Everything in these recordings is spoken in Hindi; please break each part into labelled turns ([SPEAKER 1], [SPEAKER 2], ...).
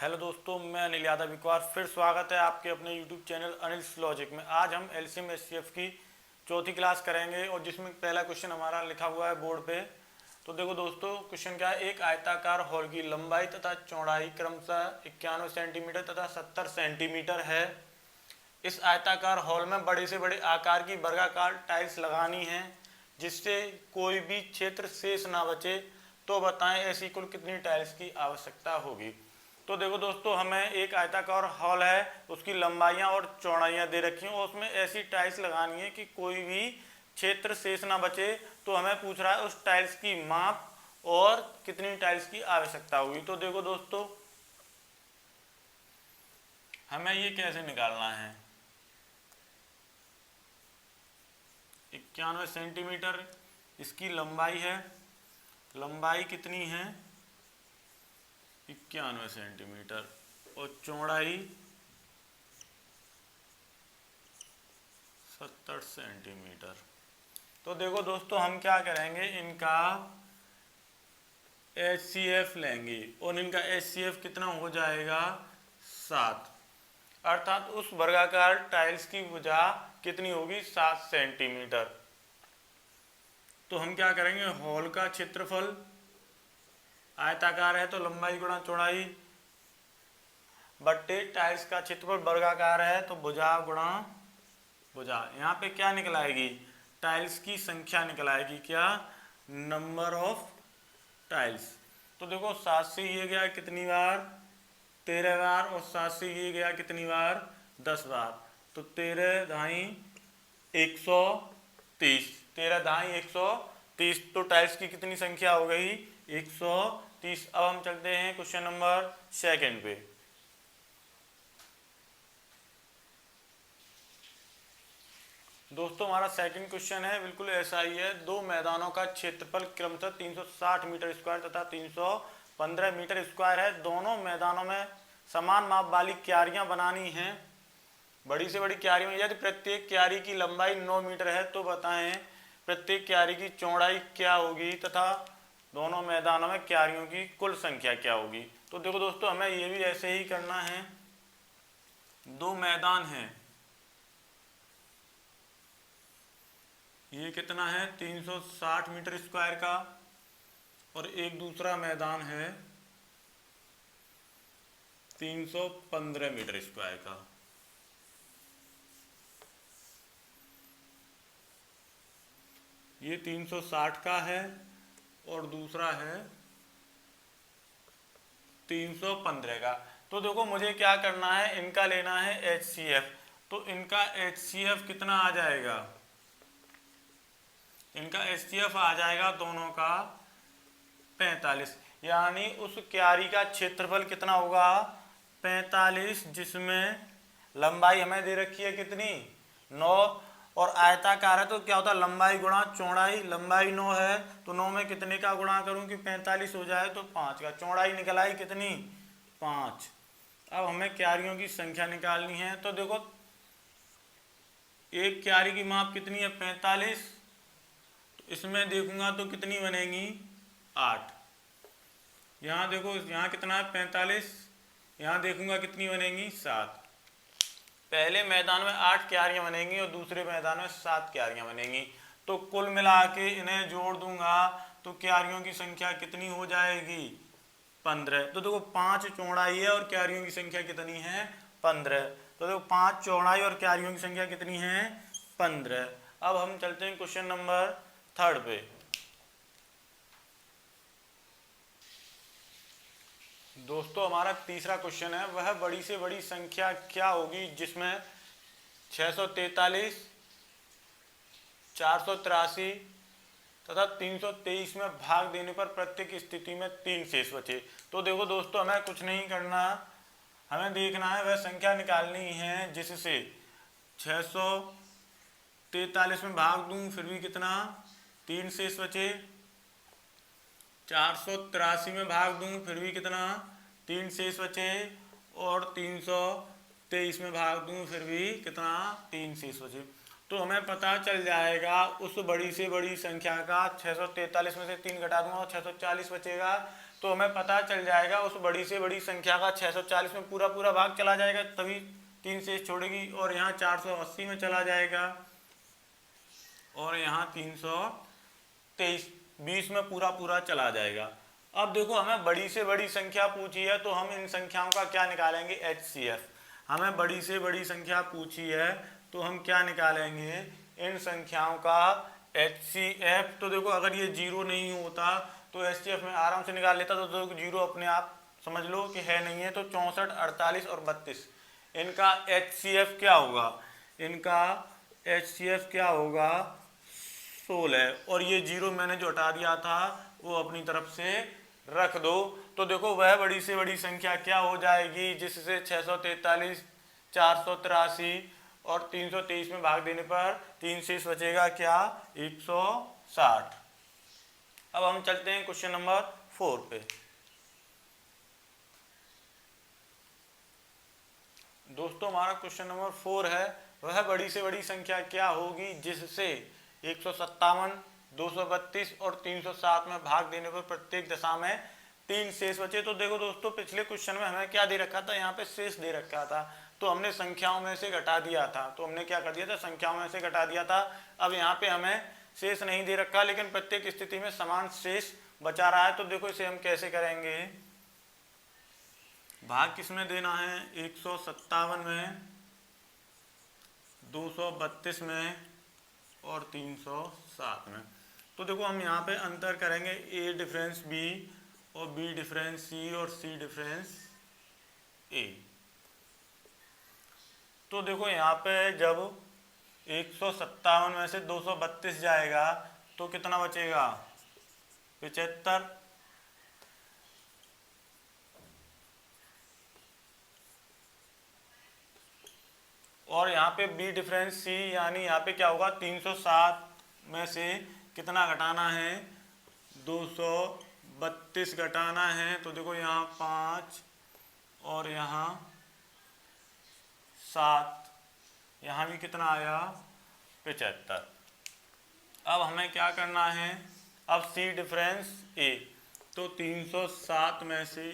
[SPEAKER 1] हेलो दोस्तों, मैं अनिल यादव एक बार फिर स्वागत है आपके अपने यूट्यूब चैनल अनिल्स लॉजिक में। आज हम एलसीएम एचसीएफ की चौथी क्लास करेंगे और जिसमें पहला क्वेश्चन हमारा लिखा हुआ है बोर्ड पे। तो देखो दोस्तों, क्वेश्चन क्या है। एक आयताकार हॉल की लंबाई तथा चौड़ाई क्रमशः 91 सेंटीमीटर तथा 70 सेंटीमीटर है। इस आयताकार हॉल में बड़े से बड़े आकार की वर्गाकार टाइल्स लगानी है जिससे कोई भी क्षेत्र शेष ना बचे। तो बताएं ऐसी कुल कितनी टाइल्स की आवश्यकता होगी। तो देखो दोस्तों, हमें एक आयताकार हॉल है, उसकी लंबाइयां और चौड़ाइयां दे रखी हैं और उसमें ऐसी टाइल्स लगानी है कि कोई भी क्षेत्र शेष ना बचे। तो हमें पूछ रहा है उस टाइल्स की माप और कितनी टाइल्स की आवश्यकता होगी। तो देखो दोस्तों, हमें ये कैसे निकालना है। 91 सेंटीमीटर इसकी लंबाई है। लंबाई कितनी है? 91 सेंटीमीटर और चौड़ाई 70 सेंटीमीटर। तो देखो दोस्तों, हम क्या करेंगे, इनका HCF लेंगे और इनका HCF कितना हो जाएगा 7। अर्थात उस वर्गाकार टाइल्स की भुजा कितनी होगी 7 सेंटीमीटर। तो हम क्या करेंगे, हॉल का क्षेत्रफल आयताकार है तो लंबाई गुणा चौड़ाई बट्टे टाइल्स का क्षेत्रफल वर्गाकार है तो भुजा गुणा भुजा। यहाँ पे क्या निकल आएगी, टाइल्स की संख्या निकल आएगी। क्या? Number of tiles. तो देखो 7 से ये गया कितनी बार, 13 बार, और 7 से ये गया कितनी बार, 10 बार। तो 13 धाई 130, 13 धाई 130। तो टाइल्स की कितनी संख्या हो गई, 130। अब हम चलते हैं क्वेश्चन नंबर 2 पे। दोस्तों, हमारा सेकंड क्वेश्चन है, बिल्कुल ऐसा ही है। दो मैदानों का क्षेत्रफल क्रमशः 360 मीटर स्क्वायर तथा 315 मीटर स्क्वायर है। दोनों मैदानों में समान माप वाली क्यारियां बनानी हैं। बड़ी से बड़ी क्यारी में यदि प्रत्येक क्यारी की लंबाई 9 मीटर है तो बताएं प्रत्येक क्यारी की चौड़ाई क्या होगी तथा दोनों मैदानों में क्यारियों की कुल संख्या क्या होगी। तो देखो दोस्तों, हमें ये भी ऐसे ही करना है। दो मैदान हैं, ये कितना है 360 मीटर स्क्वायर का, और एक दूसरा मैदान है 315 मीटर स्क्वायर का। ये 360 का है और दूसरा है 315 का। तो देखो मुझे क्या करना है, इनका लेना है HCF। तो इनका HCF कितना आ जाएगा, इनका HCF आ जाएगा दोनों का 45। यानी उस क्यारी का क्षेत्रफल कितना होगा 45, जिसमें लंबाई हमें दे रखी है कितनी 9, और आयताकार है तो क्या होता है लंबाई गुणा चौड़ाई। लंबाई 9 है तो 9 में कितने का गुणा करूं कि 45 हो जाए, तो 5 का। चौड़ाई निकल आई कितनी 5। अब हमें क्यारियों की संख्या निकालनी है। तो देखो एक क्यारी की माप कितनी है 45, तो इसमें देखूंगा तो कितनी बनेगी 8। यहाँ देखो, यहाँ कितना है 45, यहाँ देखूंगा कितनी बनेगी 7। पहले मैदान में 8 क्यारियां बनेंगी और दूसरे मैदान में 7 क्यारियां बनेंगी। तो कुल मिला के इन्हें जोड़ दूंगा तो क्यारियों की संख्या कितनी हो जाएगी 15। तो देखो 5 चौड़ाई है और क्यारियों की संख्या कितनी है 15। तो देखो 5 चौड़ाई और क्यारियों की संख्या कितनी है 15। अब हम चलते हैं क्वेश्चन नंबर 3 पे। दोस्तों, हमारा तीसरा क्वेश्चन है, वह बड़ी से बड़ी संख्या क्या होगी जिसमें 643, 483 तथा 323 में भाग देने पर प्रत्येक स्थिति में 3 शेष बचे। तो देखो दोस्तों, हमें कुछ नहीं करना, हमें देखना है वह संख्या निकालनी है जिससे 643 में भाग दूं फिर भी कितना 3 शेष बचे, 483 में भाग दूं फिर भी कितना 3 शेष बचे, और 323 में भाग दूं फिर भी कितना 3 शेष बचे। तो हमें पता चल जाएगा उस बड़ी से बड़ी संख्या का 643 में से 3 घटा दूंगा और 640 बचेगा। तो हमें पता चल जाएगा उस बड़ी से बड़ी संख्या का 640 में पूरा पूरा भाग चला जाएगा, तभी 3 शेष छोड़ेगी, और यहाँ 480 में चला जाएगा, और यहाँ 323 20 में पूरा पूरा चला जाएगा। अब देखो हमें बड़ी से बड़ी संख्या पूछी है, तो हम इन संख्याओं का क्या निकालेंगे, HCF। हमें बड़ी से बड़ी संख्या पूछी है तो हम क्या निकालेंगे, इन संख्याओं का HCF। तो देखो अगर ये 0 नहीं होता तो HCF में आराम से निकाल लेता, तो देखो 0 अपने आप समझ लो कि है नहीं है, तो 64, 48 और 32 इनका HCF क्या होगा, इनका HCF क्या होगा, 16। और ये 0 मैंने जो हटा दिया था वो अपनी तरफ से रख दो। तो देखो वह बड़ी से बड़ी संख्या क्या हो जाएगी जिससे 643, 483 और 323 में भाग देने पर 3 शेष बचेगा क्या, 160। अब हम चलते हैं क्वेश्चन नंबर 4 पे। दोस्तों हमारा क्वेश्चन नंबर 4 है, वह बड़ी से बड़ी संख्या क्या होगी जिससे 157, 232 और 307 में भाग देने पर प्रत्येक दशा में 3 शेष बचे। तो देखो दोस्तों पिछले क्वेश्चन में हमें क्या दे रखा था, यहाँ पे शेष दे रखा था, तो हमने संख्याओं में से घटा दिया था। तो हमने क्या कर दिया था, संख्याओं में से घटा दिया था। अब यहाँ पे हमें शेष नहीं दे रखा, लेकिन प्रत्येक स्थिति में समान शेष बचा रहा है। तो देखो इसे हम कैसे करेंगे, भाग किसमें देना है, 157 में, 232 में और 307 में। तो देखो हम यहाँ पे अंतर करेंगे, A डिफरेंस B और B डिफरेंस C और C डिफरेंस A। तो देखो यहाँ पे जब 157 में से 232 जाएगा तो कितना बचेगा, 75। और यहाँ पे B डिफरेंस C, यानी यहाँ पे क्या होगा, 307 में से कितना घटाना है, 232 घटाना है। तो देखो यहाँ 5 और यहाँ 7, यहाँ भी कितना आया, 75। अब हमें क्या करना है, अब C डिफरेंस A, तो 307 में से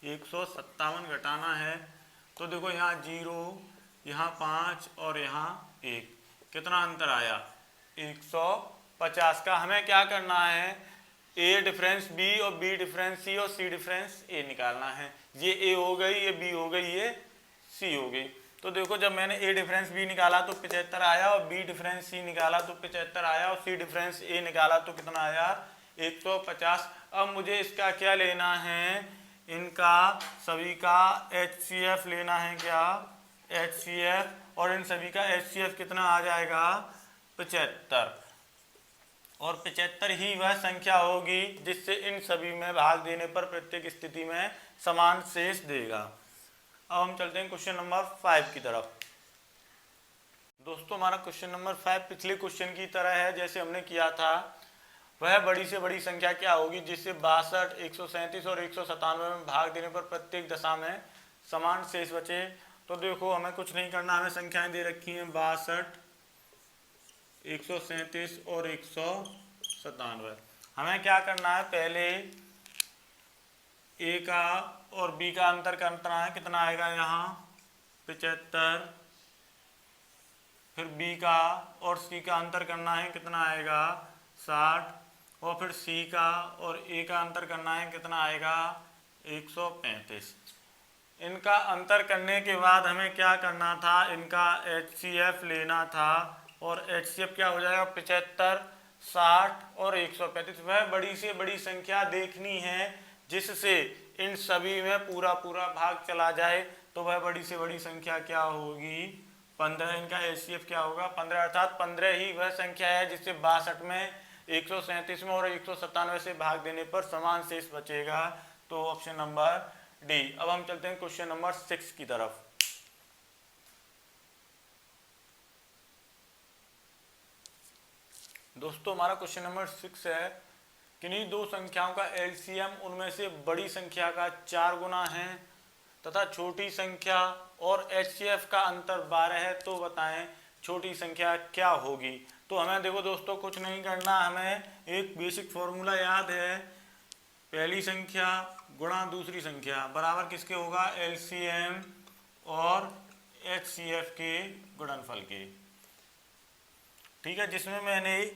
[SPEAKER 1] 157 घटाना है। तो देखो यहाँ 0, यहाँ 5 और यहाँ 1, कितना अंतर आया, 150 का हमें क्या करना है, A डिफरेंस B और B डिफरेंस C और C डिफरेंस A निकालना है। ये A हो गई, ये B हो गई, ये C हो गई। तो देखो जब मैंने A डिफरेंस B निकाला तो 75 आया, और B डिफरेंस C निकाला तो 75 आया, और C डिफरेंस A निकाला तो कितना आया, 150। अब मुझे इसका क्या लेना है, इनका सभी का HCF लेना है, क्या, HCF, और इन सभी का HCF कितना आ जाएगा, 75। और 75 ही वह संख्या होगी जिससे इन सभी में भाग देने पर प्रत्येक स्थिति में समान शेष देगा। अब हम चलते हैं क्वेश्चन नंबर 5 की तरफ। दोस्तों हमारा क्वेश्चन नंबर 5 पिछले क्वेश्चन की तरह है जैसे हमने किया था। वह बड़ी से बड़ी संख्या क्या होगी जिससे 62, 137 और 197 में भाग देने पर प्रत्येक दशा में समान शेष बचे। तो देखो हमें कुछ नहीं करना, हमें संख्याएं दे रखी हैं 62, 137 और 197। हमें क्या करना है, पहले A का और B का अंतर करना है, कितना आएगा यहाँ 75, फिर B का और C का अंतर करना है, कितना आएगा 60, और फिर C का और A का अंतर करना है, कितना आएगा 135। इनका अंतर करने के बाद हमें क्या करना था, इनका HCF लेना था, और HCF क्या हो जाएगा 75, 60 और 135। वह बड़ी से बड़ी संख्या देखनी है जिससे इन सभी में पूरा पूरा भाग चला जाए। तो वह बड़ी से बड़ी संख्या क्या होगी, 15। इनका HCF क्या होगा 15, अर्थात 15 ही वह संख्या है जिससे 62 में, 137 में और 197 से भाग देने पर समान शेष बचेगा। तो ऑप्शन नंबर डी। अब हम चलते हैं क्वेश्चन नंबर 6 की तरफ। दोस्तों हमारा क्वेश्चन नंबर 6 है, किन्हीं दो संख्याओं का एलसीएम उनमें से बड़ी संख्या का 4 गुना है तथा छोटी संख्या और एचसीएफ का अंतर 12 है, तो बताएं छोटी संख्या क्या होगी। तो हमें देखो दोस्तों कुछ नहीं करना, हमें एक बेसिक फॉर्मूला याद है, पहली संख्या गुणा दूसरी संख्या बराबर किसके होगा, एलसीएम और एचसीएफ के गुणनफल के। ठीक है, जिसमें मैंने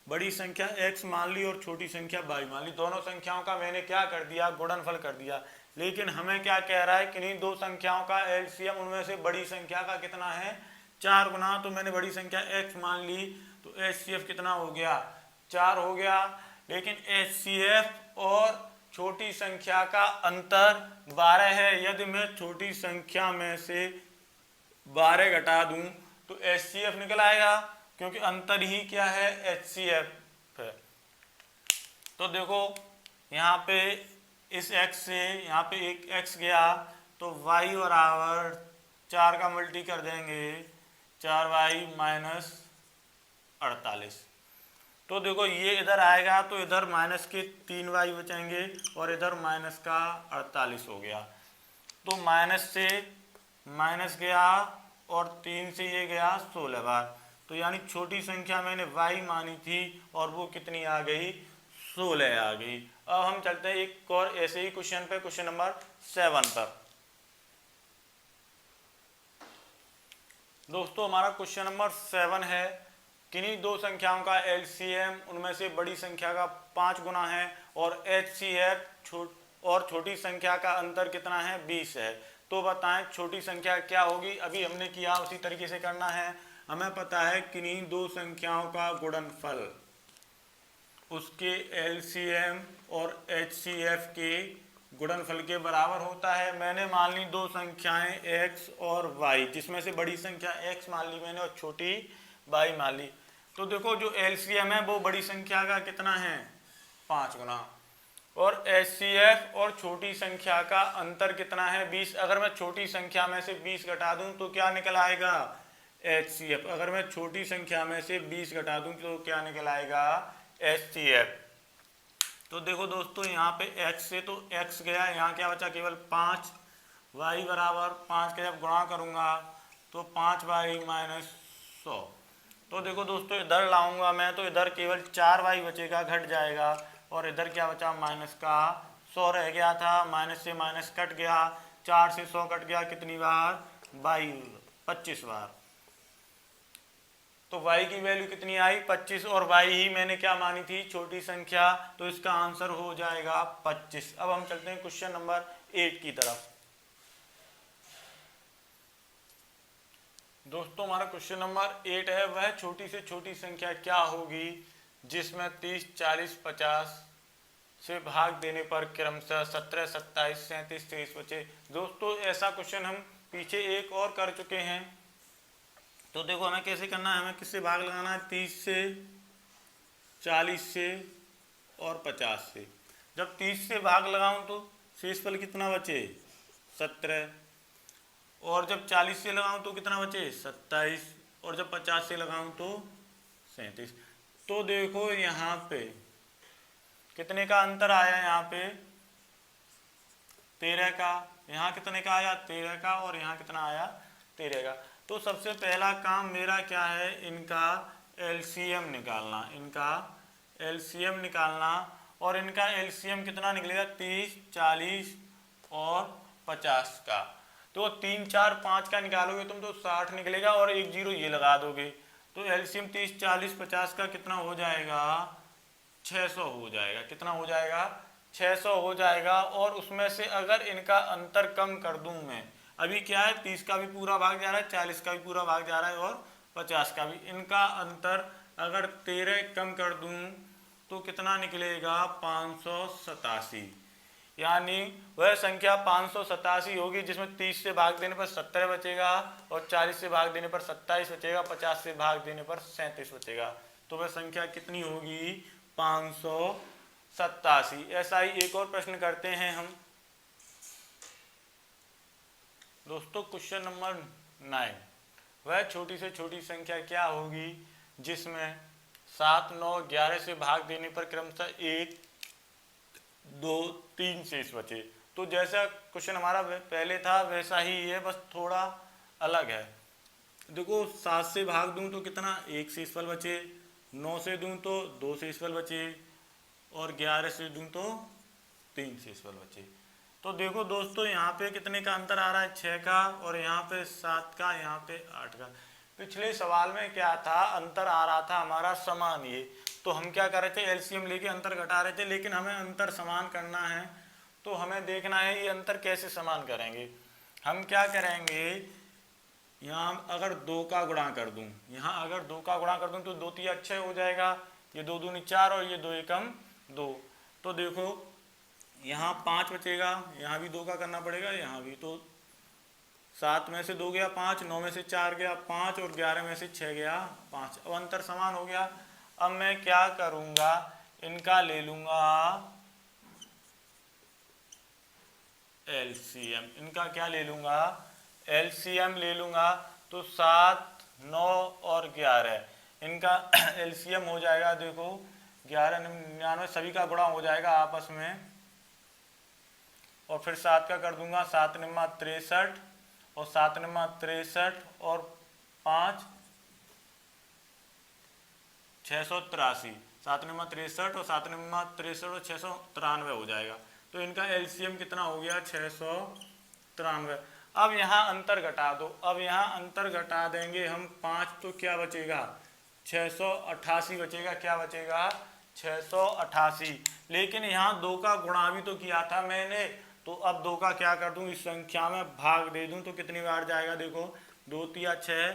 [SPEAKER 1] बड़ी संख्या x मान ली और छोटी संख्या y मान ली, दोनों संख्याओं का मैंने क्या कर दिया, गुणनफल कर दिया। लेकिन हमें क्या कह रहा है, किन्हीं दो संख्याओं का एलसीएम, उनमें से बड़ी संख्या का कितना है, 4 गुना। तो मैंने बड़ी संख्या x मान ली, तो एचसीएफ कितना हो गया, 4 हो गया। लेकिन एचसीएफ और छोटी संख्या का अंतर 12 है। यदि मैं छोटी संख्या में से 12 घटा दूं तो एचसीएफ निकल आएगा, क्योंकि अंतर ही क्या है, एचसीएफ है। तो देखो यहाँ पे इस x से यहाँ पे एक x गया, तो y बराबर 4 का मल्टी कर देंगे, 4y माइनस 48। तो देखो ये इधर आएगा तो इधर माइनस के 3y बचेंगे और इधर माइनस का 48 हो गया। तो माइनस से माइनस गया और 3 से ये गया 16 बार। तो यानी छोटी संख्या मैंने y मानी थी और वो कितनी आ गई, 16 आ गई। अब हम चलते हैं एक और ऐसे ही क्वेश्चन पे, क्वेश्चन नंबर 7 पर। दोस्तों हमारा क्वेश्चन नंबर 7 है, किन्हीं दो संख्याओं का एलसीएम उनमें से बड़ी संख्या का 5 गुना है और एचसीएफ और छोटी संख्या का अंतर कितना है, 20 है। तो बताएं छोटी संख्या क्या होगी। अभी हमने किया उसी तरीके से करना है। हमें पता है किन्हीं दो संख्याओं का गुणनफल उसके एलसीएम और एचसीएफ के गुणनफल के बराबर होता है। मैंने मान ली दो संख्याएं x और y, जिसमें से बड़ी संख्या x मान ली मैंने और छोटी y मान ली। तो देखो जो एलसीएम है वो बड़ी संख्या का कितना है, 5 गुना, और एचसीएफ और छोटी संख्या का अंतर कितना है, 20। अगर मैं छोटी संख्या में से 20 घटा दूं तो क्या निकल आएगा, एचसीएफ। अगर मैं छोटी संख्या में से 20 घटा दूं तो क्या निकल आएगा, एचसीएफ। तो देखो दोस्तों यहाँ पे x से तो x गया, यहाँ क्या बचा, केवल 5। y बराबर 5 का जब गुणा करूँगा तो 5y माइनस 100। तो देखो दोस्तों इधर लाऊंगा मैं तो इधर केवल 4y बचेगा, घट जाएगा, और इधर क्या बचा, माइनस का 100 रह गया था। माइनस से माइनस कट गया, 4 से 100 कट गया, कितनी बार, 25 बार। तो y की वैल्यू कितनी आई, 25, और y ही मैंने क्या मानी थी, छोटी संख्या। तो इसका आंसर हो जाएगा 25। अब हम चलते हैं क्वेश्चन नंबर 8 की तरफ। दोस्तों हमारा क्वेश्चन नंबर 8 है, वह छोटी से छोटी संख्या क्या होगी जिसमें 30, 40, 50 से भाग देने पर क्रमशः 17, 27, 37, 23 बचे। दोस्तों ऐसा क्वेश्चन हम पीछे एक और कर चुके हैं। तो देखो हमें कैसे करना है, हमें किससे भाग लगाना है, 30 से, 40 से और 50 से। जब 30 से भाग लगाऊं तो शेषफल कितना बचे, 17, और जब 40 से लगाऊं तो कितना बचे, 27, और जब 50 से लगाऊं तो 37। तो देखो यहाँ पे कितने का अंतर आया, यहाँ पे 13 का, यहाँ कितने का आया, 13 का, और यहाँ कितना आया, 13 का। तो सबसे पहला काम मेरा क्या है, इनका एलसीएम निकालना, इनका एलसीएम निकालना। और इनका एलसीएम कितना निकलेगा, 30, 40 और 50 का। तो 3, 4, 5 का निकालोगे तुम तो 60 निकलेगा, और एक जीरो ये लगा दोगे। तो एलसीएम 30, 40, 50 का कितना हो जाएगा, 600 हो जाएगा। कितना हो जाएगा, 600 हो जाएगा। और उसमें से अगर इनका अंतर कम कर दूं मैं, अभी क्या है, 30 का भी पूरा भाग जा रहा है, 40 का भी पूरा भाग जा रहा है, और 50 का भी। इनका अंतर अगर 13 कम कर दूं तो कितना निकलेगा, 587। यानी वह संख्या 587 होगी जिसमें 30 से भाग देने पर 17 बचेगा, और 40 से भाग देने पर 27 बचेगा, 50 से भाग देने पर 37 बचेगा। तो वह संख्या कितनी होगी, 587। ऐसा ही एक और प्रश्न करते हैं हम दोस्तों। क्वेश्चन नंबर 9, वह छोटी से छोटी संख्या क्या होगी जिसमें 7, 9, 11 से भाग देने पर क्रमशः 1, 2, 3 शेष बचे। तो जैसा क्वेश्चन हमारा पहले था वैसा ही है, बस थोड़ा अलग है। देखो 7 से भाग दूं तो कितना, 1 शेषफल बचे, 9 से दूं तो 2 शेषफल बचे, और 11 से दूं तो 3 शेषफल बचे। तो देखो दोस्तों यहाँ पे कितने का अंतर आ रहा है, 6 का, और यहाँ पे 7 का, यहाँ पे 8 का। पिछले सवाल में क्या था, अंतर आ रहा था हमारा समान ये, तो हम क्या कर रहे थे, एलसीएम लेके अंतर घटा रहे थे। लेकिन हमें अंतर समान करना है तो हमें देखना है ये अंतर कैसे समान करेंगे। हम क्या करेंगे, यहाँ अगर 2 का गुणा कर दूं, यहाँ अगर 2 का गुणा कर दूं तो 2 तिया 6 हो जाएगा, ये 2 दूनी 4 और ये 2 एकम 2। तो देखो यहाँ 5 बचेगा, यहाँ भी 2 का करना पड़ेगा, यहाँ भी। तो 7 में से 2 गया 5, 9 में से 4 गया 5 और 11 में से 6 गया 5। अब अंतर समान हो गया। अब मैं क्या करूँगा, इनका ले लूँगा एलसीएम। इनका क्या ले लूँगा, एलसीएम ले लूँगा। तो 7, 9 और 11 इनका एलसीएम हो जाएगा। देखो 11, 99 सभी का गुणा हो जाएगा आपस में, और फिर 7 का कर दूंगा, 7 निम्मा 63 और 7 निम्मा 63 और 5 683, 7 निम्मा 63 और 7 निम्मा 63 और 693 हो जाएगा। तो इनका एलसीएम कितना हो गया, 693। अब यहाँ अंतर घटा दो, अब यहाँ अंतर घटा देंगे हम 5, तो क्या बचेगा, 688 बचेगा। क्या बचेगा, 688। लेकिन यहाँ 2 का गुणा भी तो किया था मैंने, तो अब 2 का क्या कर दूं, इस संख्या में भाग दे दूं तो कितनी बार जाएगा। देखो 2 तिया 6,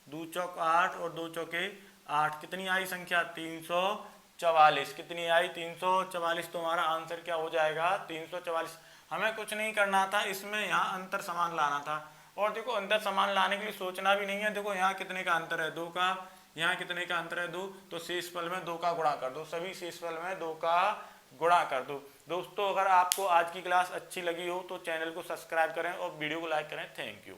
[SPEAKER 1] 2 चौक 8 और 2 चौके 8, कितनी आई संख्या, 344। कितनी आई, 344। तो हमारा आंसर क्या हो जाएगा, 344। हमें कुछ नहीं करना था, इसमें यहाँ अंतर समान लाना था। और देखो अंतर समान लाने के लिए सोचना भी नहीं है। देखो यहाँ कितने का अंतर है, 2 का, यहाँ कितने का अंतर है, 2। तो शेषफल में 2 का गुणा कर दो, सभी शेषफल में 2 का गुणा कर दो। दोस्तों अगर आपको आज की क्लास अच्छी लगी हो तो चैनल को सब्सक्राइब करें और वीडियो को लाइक करें। Thank you.